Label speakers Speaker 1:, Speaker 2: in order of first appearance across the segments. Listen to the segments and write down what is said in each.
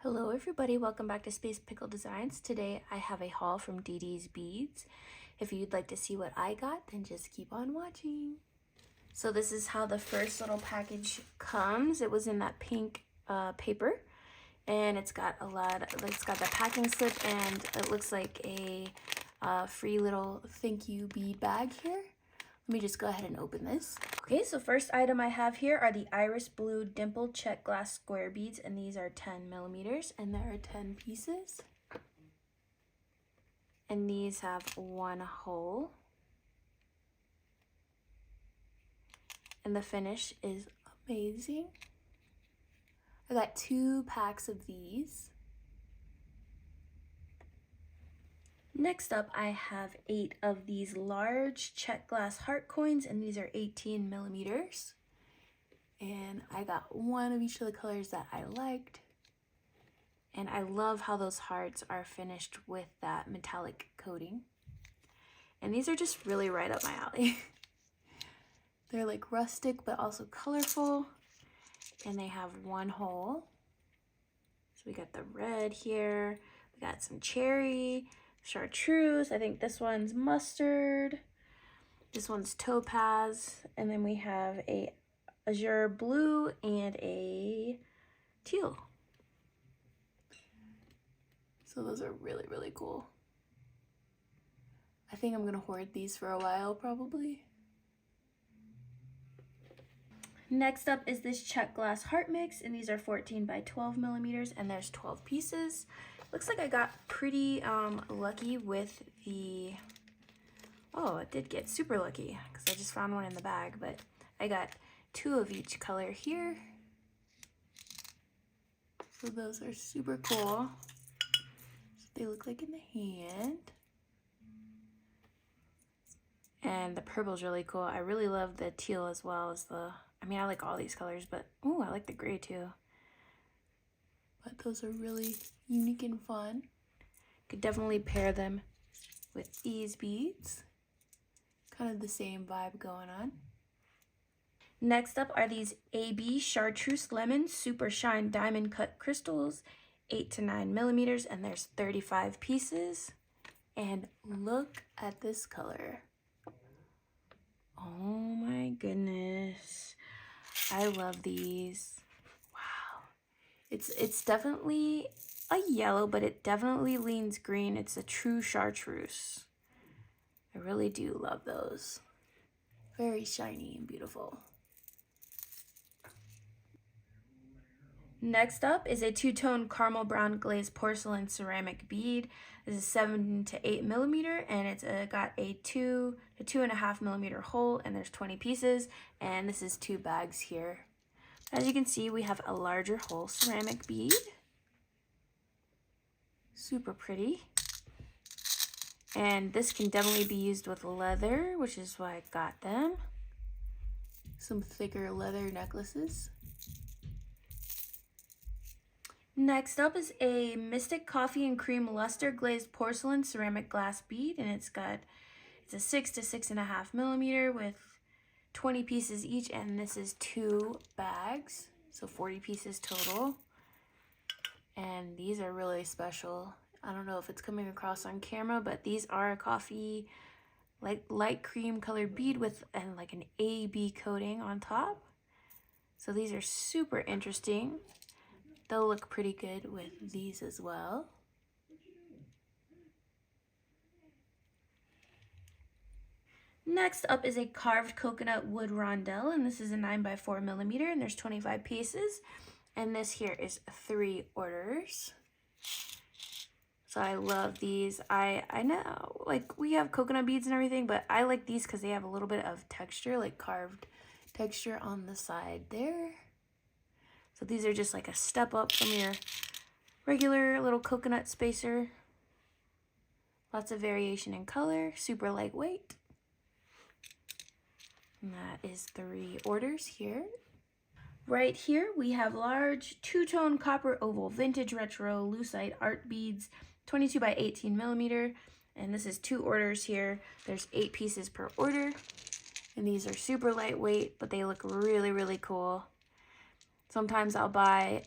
Speaker 1: Hello everybody, welcome back to Space Pickle Designs. Today I have a haul from Didi Beads. If you'd like to see what I got, then just keep on watching. So this is how the first little package comes. It was in that pink paper, and it's got the packing slip, and it looks like a free little thank you bead bag here. Let me just go ahead and open this. Okay, so first item I have here are the Iris Blue Dimple Czech Glass Square Beads, and these are 10 millimeters, and there are 10 pieces. And these have one hole. And the finish is amazing. I got 2 packs of these. Next up, I have 8 of these large Czech glass heart coins, and these are 18 millimeters. And I got 1 of each of the colors that I liked. And I love how those hearts are finished with that metallic coating. And these are just really right up my alley. They're like rustic, but also colorful. And they have 1 hole. So we got the red here. We got some cherry, chartreuse. I think this one's mustard. This one's topaz. And then we have a azure blue and a teal. So those are really, really cool. I think I'm gonna hoard these for a while probably. Next up is this Czech glass heart mix, and these are 14 by 12 millimeters, and there's 12 pieces. Looks like I got pretty lucky with the, oh, it did get super lucky because I just found one in the bag, but I got 2 of each color here. So those are super cool. So they look like in the hand. And the purple's really cool. I really love the teal as well as the, I mean, I like all these colors, but ooh, I like the gray too. But those are really unique and fun. Could definitely pair them with these beads. Kind of the same vibe going on. Next up are these AB Chartreuse Lemon Super Shine Diamond Cut Crystals, 8 to 9 millimeters, and there's 35 pieces. And look at this color. Oh my goodness. I love these. Wow. It's definitely a yellow, but it definitely leans green. It's a true chartreuse. I really do love those. Very shiny and beautiful. Next up is a 2-tone caramel brown glazed porcelain ceramic bead. This is 7 to 8 millimeter, and it's got a 2 to 2.5 millimeter hole, and there's 20 pieces, and this is 2 bags here. As you can see, we have a larger hole ceramic bead. Super pretty. And this can definitely be used with leather, which is why I got them. Some thicker leather necklaces. Next up is a Mystic Coffee and Cream Luster Glazed Porcelain Ceramic Glass Bead, and it's a 6 to 6.5 millimeter with 20 pieces each, and this is 2 bags, so 40 pieces total. And these are really special. I don't know if it's coming across on camera, but these are a coffee, light cream colored bead with like an AB coating on top. So these are super interesting. They'll look pretty good with these as well. Next up is a carved coconut wood rondelle, and this is a 9 by 4 millimeter, and there's 25 pieces. And this here is 3 orders. So I love these. I know, like, we have coconut beads and everything, but I like these because they have a little bit of texture, like carved texture on the side there. So these are just like a step up from your regular little coconut spacer. Lots of variation in color, super lightweight. And that is 3 orders here. Right here we have large 2-tone copper oval vintage retro lucite art beads, 22 by 18 millimeter. And this is 2 orders here. There's 8 pieces per order. And these are super lightweight, but they look really, really cool. Sometimes I'll buy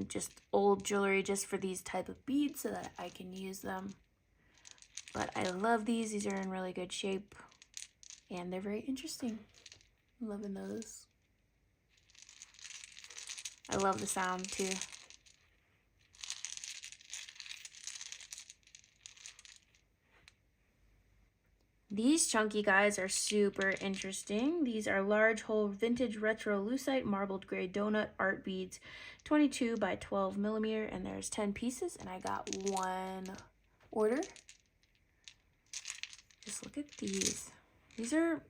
Speaker 1: just old jewelry just for these type of beads so that I can use them. But I love these. These are in really good shape and they're very interesting. I'm loving those. I love the sound too. These chunky guys are super interesting. These are large hole vintage retro lucite marbled gray donut art beads, 22 by 12 millimeter, and there's 10 pieces, and I got one order. Just look at these. These are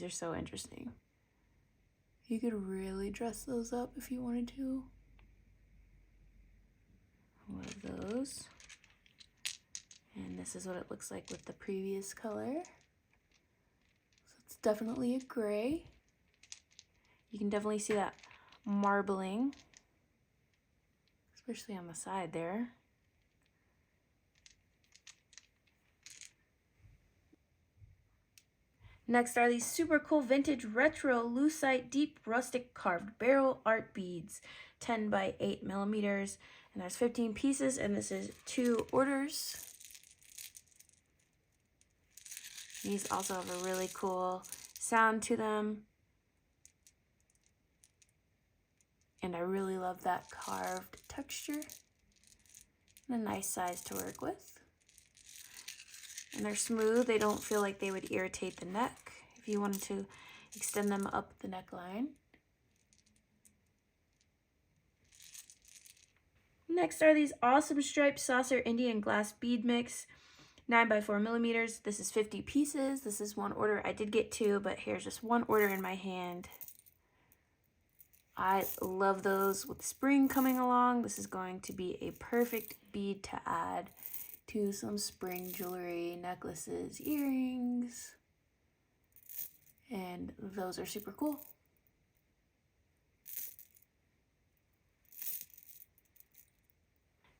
Speaker 1: so interesting. You could really dress those up if you wanted to. One of those. And this is what it looks like with the previous color. So it's definitely a gray. You can definitely see that marbling, especially on the side there. Next are these super cool vintage retro lucite deep rustic carved barrel art beads, 10 by 8 millimeters, and there's 15 pieces, and this is 2 orders. These also have a really cool sound to them, and I really love that carved texture, and a nice size to work with. And they're smooth. They don't feel like they would irritate the neck if you wanted to extend them up the neckline. Next are these awesome striped saucer Indian glass bead mix, 9 by 4 millimeters. This is 50 pieces. This is one order. I did get 2, but here's just one order in my hand. I love those. With spring coming along, this is going to be a perfect bead to add to some spring jewelry, necklaces, earrings, and those are super cool.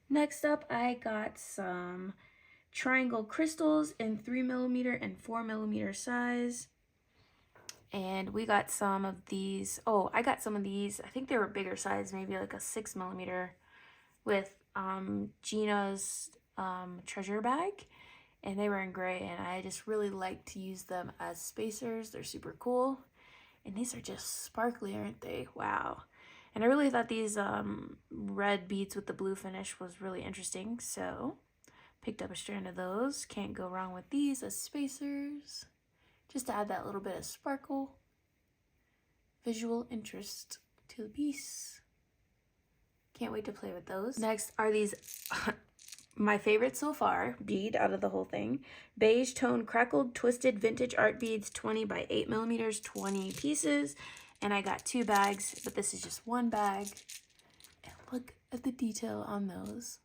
Speaker 1: Next up, I got some triangle crystals in 3 millimeter and 4 millimeter size. And we got some of these. Oh, I got some of these. I think they were bigger size, maybe like a 6 millimeter with Gina's treasure bag, and they were in gray, and I just really like to use them as spacers. They're super cool, and these are just sparkly, aren't they? Wow. And I really thought these red beads with the blue finish was really interesting, so picked up a strand of those. Can't go wrong with these as spacers, just to add that little bit of sparkle, visual interest to the piece. Can't wait to play with those. Next are these my favorite so far bead out of the whole thing, beige tone crackled twisted vintage art beads, 20 by 8 millimeters, 20 pieces, and I got 2 bags, but this is just one bag. And look at the detail on those.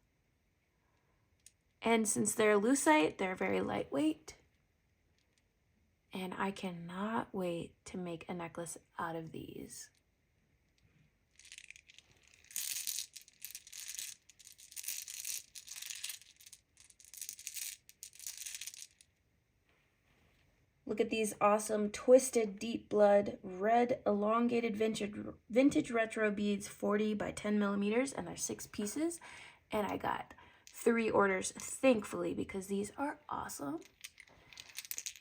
Speaker 1: And since they're lucite, they're very lightweight, and I cannot wait to make a necklace out of these. Look at these awesome twisted deep blood red elongated vintage retro beads, 40 by 10 millimeters, and they're 6 pieces. And I got 3 orders, thankfully, because these are awesome.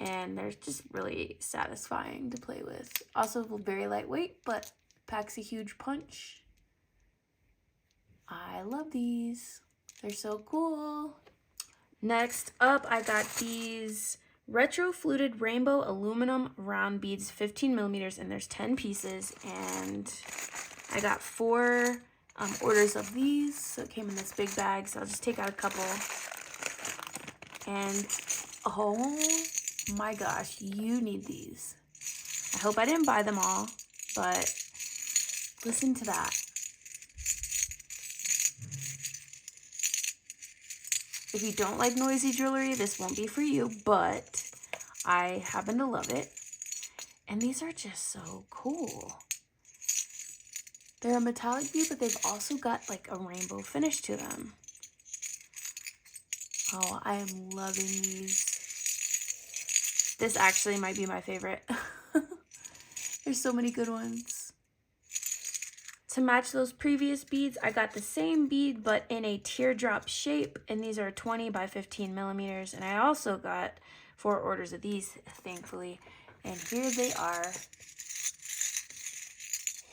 Speaker 1: And they're just really satisfying to play with. Also very lightweight, but packs a huge punch. I love these. They're so cool. Next up, I got these retro fluted rainbow aluminum round beads, 15 millimeters, and there's 10 pieces, and I got 4 orders of these, so it came in this big bag, so I'll just take out a couple. And oh my gosh, you need these. I hope I didn't buy them all, but listen to that. If you don't like noisy jewelry, this won't be for you, but I happen to love it. And these are just so cool. They're a metallic bead, but they've also got like a rainbow finish to them. Oh, I am loving these. This actually might be my favorite. There's so many good ones. To match those previous beads, I got the same bead but in a teardrop shape, and these are 20 by 15 millimeters. And I also got 4 orders of these, thankfully. And here they are.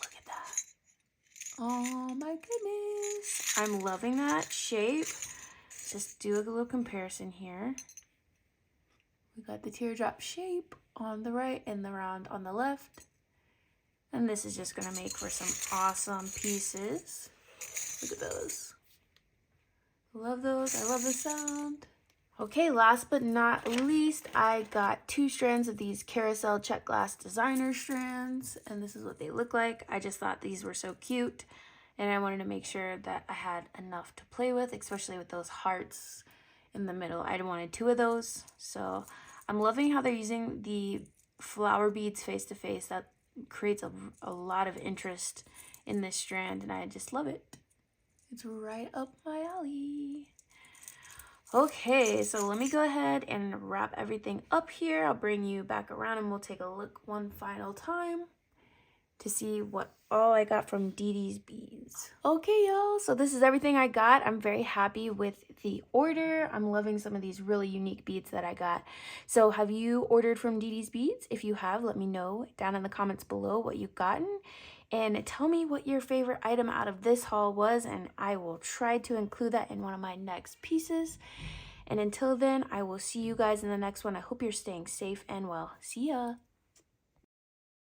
Speaker 1: Look at that. Oh my goodness. I'm loving that shape. Just do a little comparison here. We got the teardrop shape on the right and the round on the left. And this is just gonna make for some awesome pieces. Look at those. Love those, I love the sound. Okay, last but not least, I got 2 strands of these carousel Czech glass designer strands, and this is what they look like. I just thought these were so cute, and I wanted to make sure that I had enough to play with, especially with those hearts in the middle. I wanted 2 of those, so I'm loving how they're using the flower beads face to face. That creates a lot of interest in this strand, and I just love it. It's right up my alley. Okay, so let me go ahead and wrap everything up here. I'll bring you back around and we'll take a look one final time to see what all I got from Didi's Beads. Okay, y'all, so this is everything I got. I'm very happy with the order. I'm loving some of these really unique beads that I got. So have you ordered from Didi's Beads? If you have, let me know down in the comments below what you've gotten. And tell me what your favorite item out of this haul was, and I will try to include that in one of my next pieces. And until then, I will see you guys in the next one. I hope you're staying safe and well. See ya!